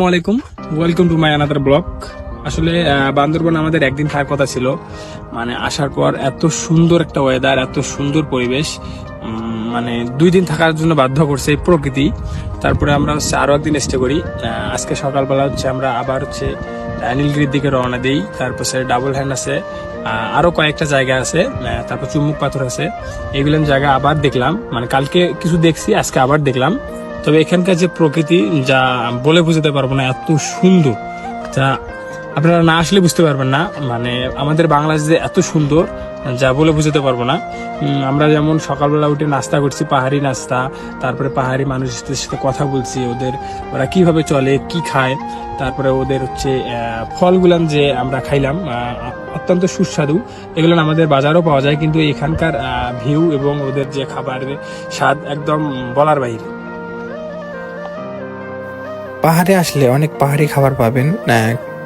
আসসালামু আলাইকুম, welcome to my another blog. আসলে বান্দরবন আমাদের একদিন থাকার কথা ছিল, মানে আসার পর এত সুন্দর একটা ওয়েদার, এত সুন্দর পরিবেশ, মানে 2 দিন থাকার জন্য বাধ্য করছে এই প্রকৃতি। তারপরে আমরা হচ্ছে আরো একদিন স্টে করি। আজকে সকালবেলা হচ্ছে আমরা আবার হচ্ছে নীলগিরির দিকে রওনা দিই। তারপর ডাবল হ্যান্ড আছে, আরো কয়েকটা জায়গা আছে, তারপর চুম্বুক পাথর আছে। এগুলো জায়গা আবার দেখলাম, মানে কালকে কিছু দেখছি, আজকে আবার দেখলাম। তবে এখানকার যে প্রকৃতি, যা বলে বুঝতে পারবো না, এত সুন্দর, যা আপনারা না আসলে বুঝতে পারবেন না। মানে আমাদের বাংলাদেশ যে এত সুন্দর, যা বলে বুঝতে পারবো না। আমরা যেমন সকালবেলা উঠে নাস্তা করছি, পাহাড়ি নাস্তা, তারপরে পাহাড়ি মানুষদের সাথে কথা বলছি, ওরা কিভাবে চলে, কি খায়, তারপরে ওদের হচ্ছে ফলগুলান যে আমরা খাইলাম, অত্যন্ত সুস্বাদু। এগুলো আমাদের বাজারও পাওয়া যায়, কিন্তু এখানকার ভিউ এবং ওদের যে খাবারের স্বাদ একদম বলার বাইরে। পাহাড়ে আসলে অনেক পাহাড়ি খাবার পাবেন,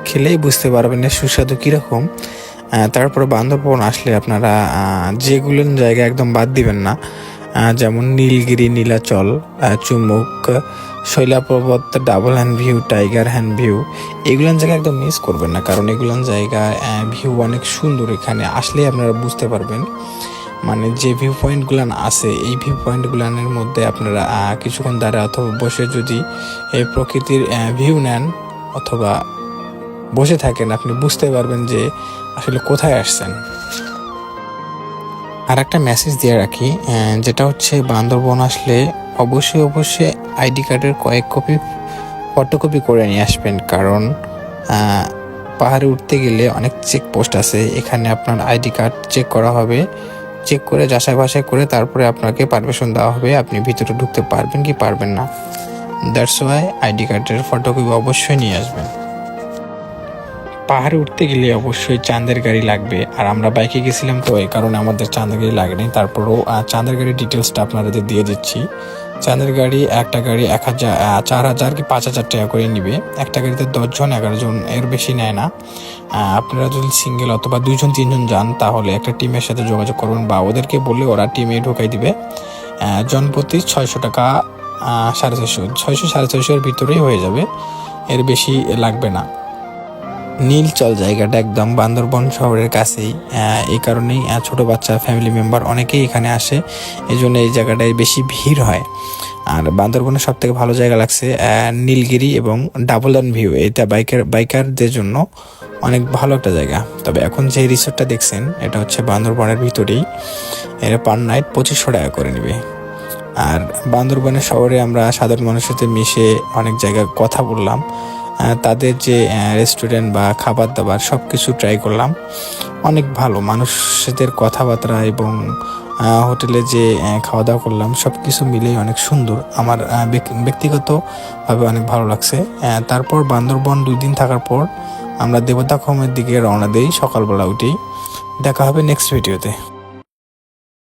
খেলেই বুঝতে পারবেন এর সুস্বাদু কীরকম। তারপরে বান্দরবন আসলে আপনারা যেগুলো জায়গা একদম বাদ দিবেন না, যেমন নীলগিরি, নীলাচল, চুম্বুক, শৈলাপর্বত, double hand view, tiger hand view, এগুলান জায়গা একদম মিস করবেন না, কারণ এগুলান জায়গায় ভিউ অনেক সুন্দর। এখানে আসলেই আপনারা বুঝতে পারবেন, মানে যে ভিউ পয়েন্টগুলান আছে, এই ভিউ পয়েন্টগুলানের মধ্যে আপনারা কিছুক্ষণ দাঁড়া অথবা বসে যদি এই প্রকৃতির ভিউ নেন অথবা বসে থাকেন, আপনি বুঝতে পারবেন যে আসলে কোথায় আসছেন। আর একটা মেসেজ দিয়ে রাখি, যেটা হচ্ছে বান্দরবন আসলে অবশ্যই আইডি কার্ডের কয়েক কপি ফটোকপি করে নিয়ে আসবেন, কারণ পাহাড়ে উঠতে গেলে অনেক চেকপোস্ট আছে। এখানে আপনার আইডি কার্ড চেক করা হবে, চেক করে যাচাই বাছাই করে তারপরে আপনাকে পারমিশন দেওয়া হবে আপনি ভিতরে ঢুকতে পারবেন কি পারবেন না। দ্যাটস ওয়াই আইডি কার্ডের ফটোকপি অবশ্যই নিয়ে আসবেন। পাহাড়ে উঠতে গেলে অবশ্যই চাঁদের গাড়ি লাগবে, আর আমরা বাইকে গেছিলাম তো এই কারণে আমাদের চাঁদের গাড়ি লাগেনি। তারপরেও চাঁদের গাড়ির ডিটেলসটা আপনাদের দিয়ে দিচ্ছি। চাঁদের গাড়ি, একটা গাড়ি 4,000 কি 5,000 টাকা করে নিবে। একটা গাড়িতে 10 জন 11 জন, এর বেশি নেয় না। আপনারা যদি সিঙ্গেল অথবা 2 জন 3 জন যান, তাহলে একটা টিমের সাথে যোগাযোগ করবেন বা ওদেরকে বললে ওরা টিমে ঢোকাই দিবে। জনপ্রতি 600 টাকা, 650-650-650 এর ভিতরেই হয়ে যাবে, এর বেশি লাগবে না। নীলচল জায়গাটা একদম বান্দরবন শহরের কাছেই, এই কারণেই ছোট বাচ্চা, ফ্যামিলি মেম্বার অনেকেই এখানে আসে, এই জন্য এই জায়গাটায় বেশি ভিড় হয়। আর বান্দরবনের সব থেকে ভালো জায়গা লাগছে নীলগিরি এবং ডাবল হ্যান্ড ভিউ, এটা বাইকারদের জন্য অনেক ভালো একটা জায়গা। তবে এখন যে রিসোর্টটা দেখছেন, এটা হচ্ছে বান্দরবনের ভিতরেই, এর পার নাইট 2500 টাকা করে নেবে। আর বান্দরবনের শহরে আমরা সাধারণ মানুষের সাথে মিশে অনেক জায়গায় কথা বললাম, তাদের যে রেস্টুরেন্ট বা খাবার দাবার সব কিছু ট্রাই করলাম। অনেক ভালো মানুষদের কথাবার্তা এবং হোটেলে যে খাওয়া দাওয়া করলাম, সব কিছু মিলেই অনেক সুন্দর। আমার ব্যক্তিগতভাবে অনেক ভালো লাগছে। তারপর বান্দরবন 2 দিন থাকার পর আমরা দেবতাখুমের দিকে রওনা দিই সকালবেলা উঠেই। দেখা হবে নেক্সট ভিডিওতে।